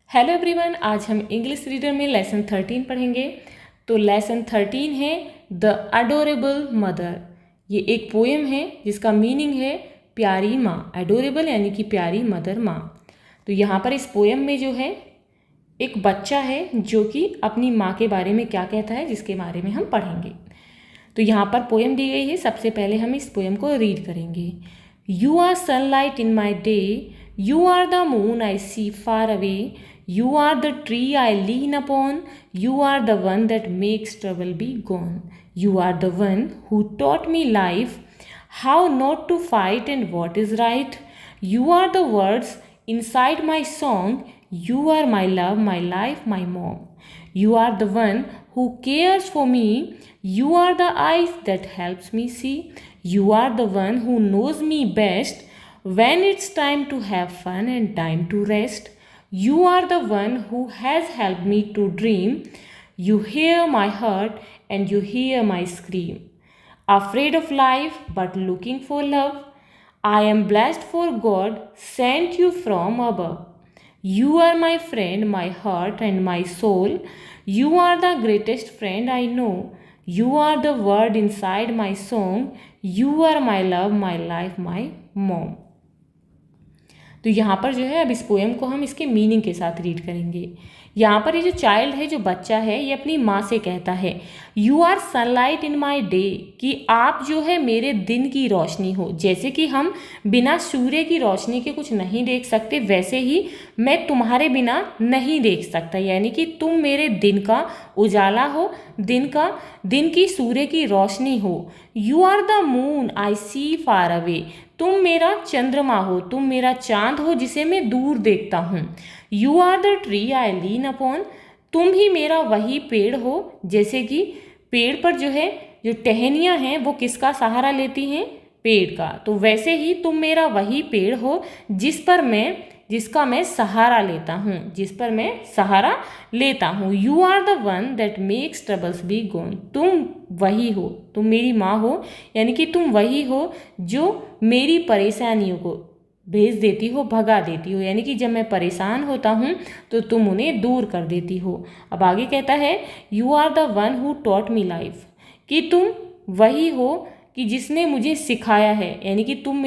Hello everyone, आज हम English reader में लेसन 13 पढ़ेंगे। तो लेसन 13 है द अडोरेबल मदर। ये एक पोएम है जिसका मीनिंग है प्यारी माँ। एडोरेबल यानी कि प्यारी मदर माँ। तो यहाँ पर इस पोएम में जो है एक बच्चा है जो कि अपनी माँ के बारे में क्या कहता है, जिसके बारे में हम पढ़ेंगे। तो यहाँ पर पोएम दी गई है। सबसे पहले हम इस पोएम को रीड करेंगे। You are sunlight in my day, you are the moon I see far away, you are the tree I lean upon, you are the one that makes trouble be gone. You are the one who taught me life, how not to fight and what is right. You are the words inside my song, you are my love, my life, my mom. You are the one who cares for me, you are the eyes that helps me see. You are the one who knows me best when it's time to have fun and time to rest. You are the one who has helped me to dream. You hear my heart and you hear my scream. Afraid of life but looking for love. I am blessed for God sent you from above. You are my friend, my heart and my soul. You are the greatest friend I know. You are the word inside my song. You are my love, my life, my mom. तो यहाँ पर जो है अब इस poem को हम इसके मीनिंग के साथ रीड करेंगे। यहाँ पर ये जो चाइल्ड है, जो बच्चा है, ये अपनी माँ से कहता है you are sunlight in my day, कि आप जो है मेरे दिन की रोशनी हो। जैसे कि हम बिना सूर्य की रोशनी के कुछ नहीं देख सकते, वैसे ही मैं तुम्हारे बिना नहीं देख सकता, यानी कि तुम मेरे दिन का उजाला हो, दिन की सूर्य की रोशनी हो। You are the moon I see far away, तुम मेरा चंद्रमा हो, तुम मेरा चांद हो जिसे मैं दूर देखता हूँ। You are the tree I lean upon, तुम ही मेरा वही पेड़ हो। जैसे कि पेड़ पर जो है जो टहनियाँ हैं वो किसका सहारा लेती हैं, पेड़ का। तो वैसे ही तुम मेरा वही पेड़ हो जिसका मैं सहारा लेता हूँ। You are the one that makes troubles be gone, तुम वही हो, तुम मेरी माँ हो, यानी कि तुम वही हो जो मेरी परेशानियों को भेज देती हो, भगा देती हो, यानी कि जब मैं परेशान होता हूँ तो तुम उन्हें दूर कर देती हो। अब आगे कहता है you are the one who taught me life, कि तुम वही हो कि जिसने मुझे सिखाया है, यानी कि तुम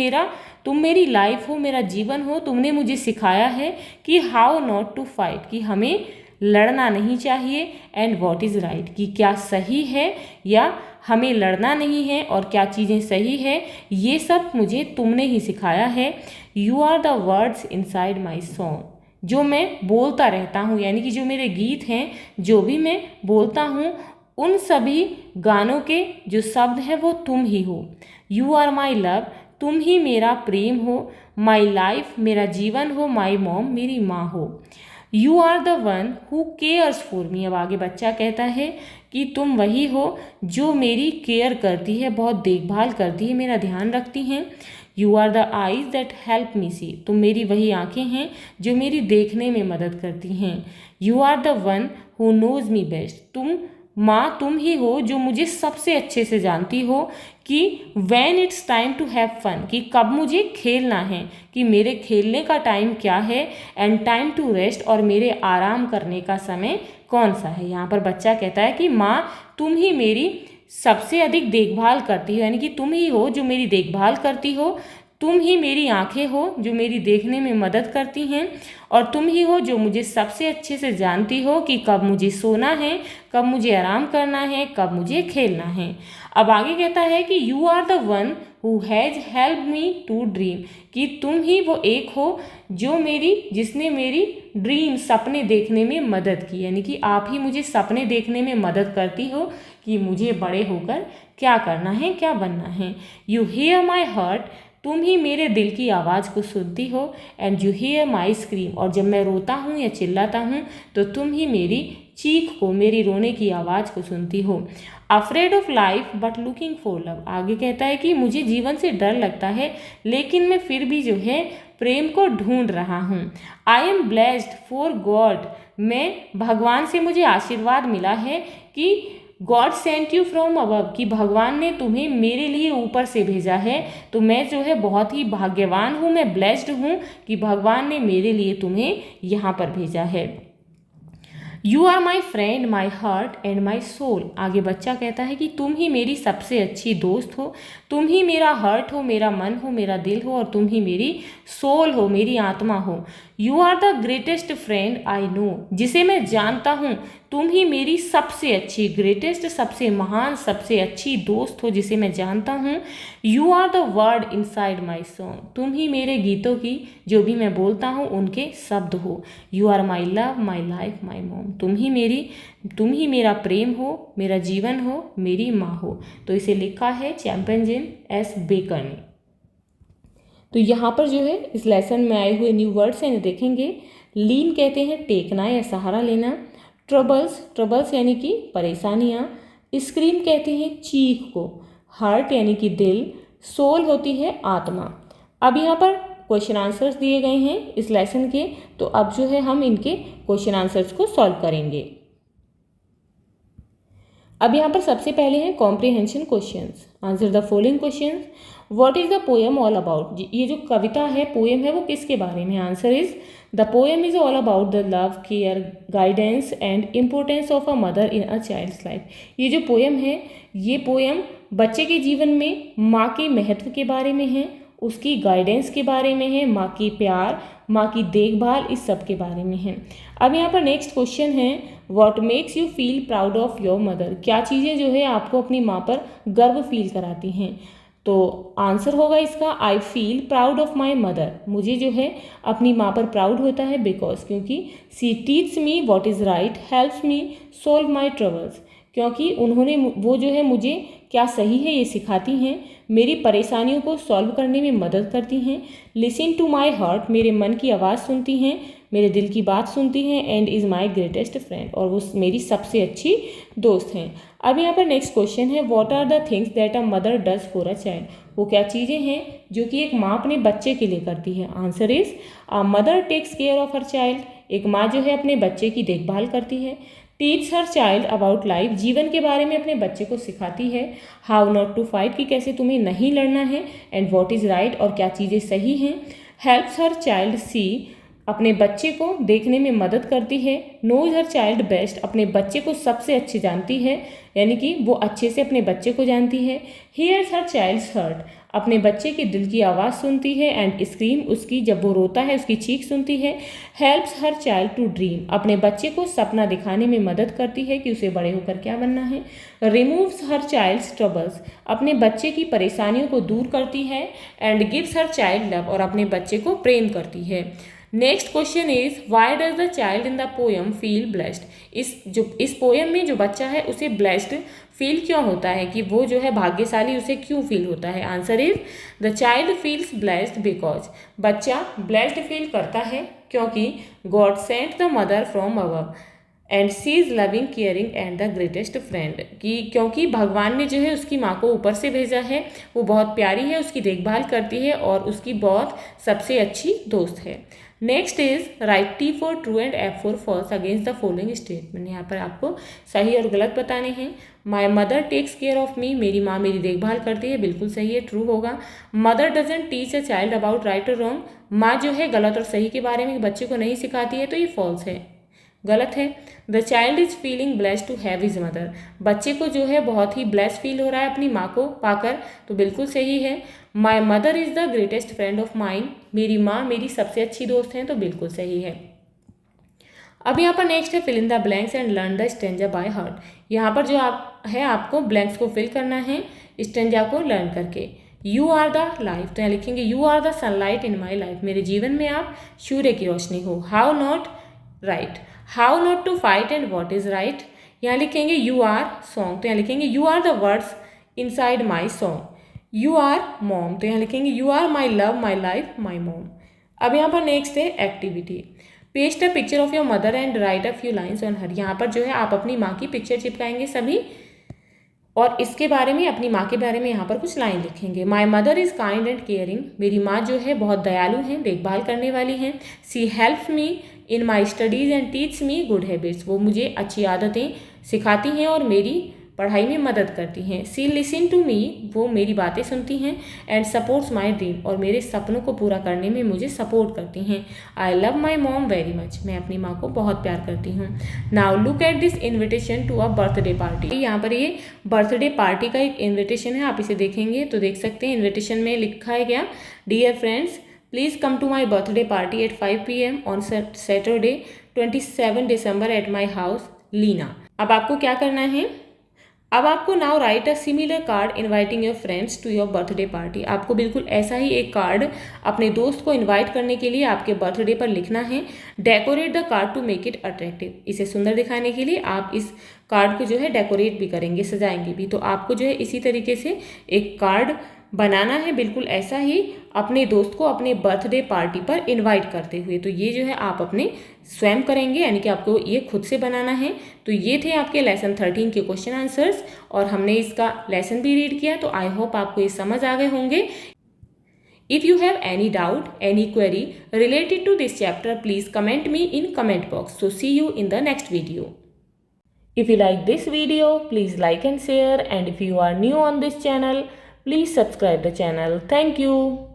मेरी लाइफ हो, मेरा जीवन हो। तुमने मुझे सिखाया है कि हाउ नॉट टू फाइट, कि हमें लड़ना नहीं चाहिए, एंड व्हाट इज़ राइट, कि क्या सही है या हमें लड़ना नहीं है, और क्या चीज़ें सही है, ये सब मुझे तुमने ही सिखाया है। You are the words inside my song, जो मैं बोलता रहता हूँ, यानी कि जो मेरे गीत हैं, जो भी मैं बोलता हूँ, उन सभी गानों के जो शब्द हैं वो तुम ही हो। यू आर माई लव, तुम ही मेरा प्रेम हो। माई लाइफ, मेरा जीवन हो। माई मॉम, मेरी माँ हो। You are the one who cares for me, अब आगे बच्चा कहता है कि तुम वही हो जो मेरी केयर करती है, बहुत देखभाल करती है, मेरा ध्यान रखती हैं। You are the eyes that help me see, तुम मेरी वही आँखें हैं जो मेरी देखने में मदद करती हैं। You are the one who knows me best, तुम ही हो जो मुझे सबसे अच्छे से जानती हो कि when it's time to have fun, कि कब मुझे खेलना है, कि मेरे खेलने का टाइम क्या है, एंड टाइम टू रेस्ट, और मेरे आराम करने का समय कौन सा है। यहाँ पर बच्चा कहता है कि माँ तुम ही मेरी सबसे अधिक देखभाल करती हो, यानी कि तुम ही हो जो मेरी देखभाल करती हो। तुम ही मेरी आंखें हो जो मेरी देखने में मदद करती हैं, और तुम ही हो जो मुझे सबसे अच्छे से जानती हो कि कब मुझे सोना है, कब मुझे आराम करना है, कब मुझे खेलना है। अब आगे कहता है कि you are the one who has help me to dream, कि तुम ही वो एक हो जिसने मेरी ड्रीम, सपने देखने में मदद की, यानी कि आप ही मुझे सपने देखने में मदद करती हो कि मुझे बड़े होकर क्या करना है, क्या बनना है। यू हियर माई हार्ट, तुम ही मेरे दिल की आवाज़ को सुनती हो। And you here my scream, और जब मैं रोता हूँ या चिल्लाता हूँ तो तुम ही मेरी चीख को, मेरी रोने की आवाज़ को सुनती हो। Afraid of life but looking for love, आगे कहता है कि मुझे जीवन से डर लगता है, लेकिन मैं फिर भी जो है प्रेम को ढूंढ रहा हूँ। I am blessed for God, मैं भगवान से मुझे आशीर्वाद मिला है कि God sent you from above, कि भगवान ने तुम्हें मेरे लिए ऊपर से भेजा है। तो मैं जो है बहुत ही भाग्यवान हूँ, मैं ब्लेस्ड हूँ कि भगवान ने मेरे लिए तुम्हें यहाँ पर भेजा है। You are my friend, my heart and my soul. आगे बच्चा कहता है कि तुम ही मेरी सबसे अच्छी दोस्त हो, तुम ही मेरा हार्ट हो, मेरा मन हो, मेरा दिल हो, और तुम ही मेरी सोल हो, मेरी आत्मा हो। You are the greatest friend I know, जिसे मैं जानता हूँ तुम ही मेरी सबसे अच्छी, ग्रेटेस्ट सबसे महान सबसे अच्छी दोस्त हो जिसे मैं जानता हूँ। You are the word inside my song, तुम ही मेरे गीतों की जो भी मैं बोलता हूँ उनके शब्द हो। You are my love, my life, my mom, तुम ही मेरा प्रेम हो, मेरा जीवन हो, मेरी माँ हो। तो इसे लिखा है चैंपियन एस बेकर ने। तो यहाँ पर जो है इस लेसन में आए हुए न्यू वर्ड्स हैं देखेंगे। लीन कहते हैं टेकना या सहारा लेना। ट्रबल्स यानी कि परेशानियाँ। स्क्रीम कहते हैं चीख को। हार्ट यानी कि दिल। सोल होती है आत्मा। अब यहाँ पर क्वेश्चन आंसर्स दिए गए हैं इस लेसन के, तो अब जो है हम इनके क्वेश्चन आंसर्स को सॉल्व करेंगे। अब यहाँ पर सबसे पहले हैं comprehension questions. Answer the following questions. What is the poem all about, ये जो कविता है पोएम है वो किसके बारे में। Answer is the poem is all about the love, care, guidance and importance of a mother in a child's life. ये जो पोएम है ये पोएम बच्चे के जीवन में माँ के महत्व के बारे में है, उसकी गाइडेंस के बारे में है, माँ की प्यार, माँ की देखभाल, इस सब के बारे में है। अब यहाँ पर नेक्स्ट क्वेश्चन है what makes you feel proud of your mother, क्या चीज़ें जो है आपको अपनी माँ पर गर्व फील कराती हैं। तो आंसर होगा इसका I feel proud of my mother, मुझे जो है अपनी माँ पर प्राउड होता है बिकॉज, क्योंकि she teach me what is right, helps me solve my troubles, क्योंकि उन्होंने वो जो है मुझे क्या सही है ये सिखाती हैं, मेरी परेशानियों को सॉल्व करने में मदद करती हैं। लिसन टू माई हार्ट, मेरे मन की आवाज़ सुनती हैं, मेरे दिल की बात सुनती हैं। And is my greatest friend, और वो मेरी सबसे अच्छी दोस्त हैं। अब यहाँ पर नेक्स्ट क्वेश्चन है what are the things that a mother does for a child, वो क्या चीज़ें हैं जो कि एक माँ अपने बच्चे के लिए करती है। Answer is a mother takes care of her child, एक माँ जो है अपने बच्चे की देखभाल करती है। Teach her child about life, जीवन के बारे में अपने बच्चे को सिखाती है। हाउ नॉट टू फाइट, कि कैसे तुम्हें नहीं लड़ना है। एंड व्हाट इज़ राइट, और क्या चीज़ें सही हैं। हेल्प्स हर चाइल्ड सी, अपने बच्चे को देखने में मदद करती है। नोज हर चाइल्ड बेस्ट, अपने बच्चे को सबसे अच्छे जानती है, यानी कि वो अच्छे से अपने बच्चे को जानती है। हियर्स हर चाइल्ड्स हर्ट, अपने बच्चे के दिल की आवाज़ सुनती है। एंड स्क्रीम, उसकी जब वो रोता है उसकी चीख सुनती है। Helps her child to dream, अपने बच्चे को सपना दिखाने में मदद करती है कि उसे बड़े होकर क्या बनना है। रिमूव्स हर चाइल्ड्स ट्रबल्स, अपने बच्चे की परेशानियों को दूर करती है। And gives her child love, और अपने बच्चे को प्रेम करती है। Next question is why does the child in the poem feel blessed, इस पोएम में जो बच्चा है उसे ब्लेस्ड फील क्यों होता है, कि वो जो है भाग्यशाली उसे क्यों फील होता है। Answer is the child feels blessed because, बच्चा ब्लेस्ड फील करता है क्योंकि God sent the mother from above and she is loving caring and the greatest friend, कि क्योंकि भगवान ने जो है उसकी माँ को ऊपर से भेजा है, वो बहुत प्यारी है, उसकी देखभाल करती है और उसकी बहुत सबसे अच्छी दोस्त है। Next is right T for true and F for false against the following statement, यहाँ पर आपको सही और गलत बताने हैं। My mother takes care of me, मेरी माँ मेरी देखभाल करती है, बिल्कुल सही है, ट्रू होगा। Mother doesn't teach a child about right और रॉन्ग, माँ जो है गलत और सही के बारे में बच्चे को नहीं सिखाती है, तो ये फॉल्स है, गलत है। The child is feeling blessed to have his mother, बच्चे को जो है बहुत ही ब्लेस्ड फील हो रहा है अपनी माँ को पाकर, तो बिल्कुल सही है। My mother is the greatest friend of mine, मेरी माँ मेरी सबसे अच्छी दोस्त हैं, तो बिल्कुल सही है। अब यहाँ पर नेक्स्ट है fill in the blanks and learn the stanza by heart, यहाँ पर जो आपको ब्लैंक्स को फिल करना है स्टेंजा को लर्न करके। यू आर द लाइफ, तो यहाँ लिखेंगे you are the sunlight in my life, मेरे जीवन में आप सूर्य की रोशनी हो। How not right, how not to fight and what is right, यहाँ लिखेंगे यू आर सॉन्ग, तो यहाँ लिखेंगे you are the words inside my song. You are mom, तो यहाँ लिखेंगे you are my love my life my mom. अब यहाँ पर नेक्स्ट है activity, paste a picture of your mother and right a few lines on her, यहाँ पर जो है आप अपनी माँ की पिक्चर चिपकाएंगे सभी और इसके बारे में अपनी माँ के बारे में यहाँ पर कुछ लाइन लिखेंगे। My mother is kind and caring, मेरी माँ जो है बहुत दयालु हैं, देखभाल करने वाली हैं। She helps me in my studies and teach me good habits, वो मुझे अच्छी आदतें सिखाती हैं और मेरी पढ़ाई में मदद करती हैं। सी लिसन टू मी, वो मेरी बातें सुनती हैं। एंड सपोर्ट्स माई ड्रीम, और मेरे सपनों को पूरा करने में मुझे सपोर्ट करती हैं। I love my mom very much, मैं अपनी माँ को बहुत प्यार करती हूँ। Now look at this invitation to a birthday party. यहाँ पर ये बर्थडे पार्टी का एक इन्विटेशन है, आप इसे देखेंगे तो देख सकते हैं इन्विटेशन में लिखा है क्या, dear friends please come to my birthday party at 5 PM on Saturday 27 December at my house Leena. अब आपको क्या करना है, अब आपको now write a similar card inviting your friends to your birthday party. आपको बिल्कुल ऐसा ही एक कार्ड अपने दोस्त को इनवाइट करने के लिए आपके बर्थडे पर लिखना है। Decorate the card to make it attractive, इसे सुंदर दिखाने के लिए आप इस कार्ड को जो है डेकोरेट भी करेंगे, सजाएंगे भी। तो आपको जो है इसी तरीके से एक कार्ड बनाना है, बिल्कुल ऐसा ही अपने दोस्त को अपने बर्थडे पार्टी पर इनवाइट करते हुए। तो ये जो है आप अपने स्वयं करेंगे, यानी कि आपको ये खुद से बनाना है। तो ये थे आपके लेसन 13 के क्वेश्चन आंसर्स, और हमने इसका लेसन भी रीड किया। तो आई होप आपको ये समझ आ गए होंगे। If you have any doubt, any query related to this chapter, please comment me in comment box. So see you in the next video. If you like this video, please like and share, and if you are new on this channel, please subscribe the channel. Thank you.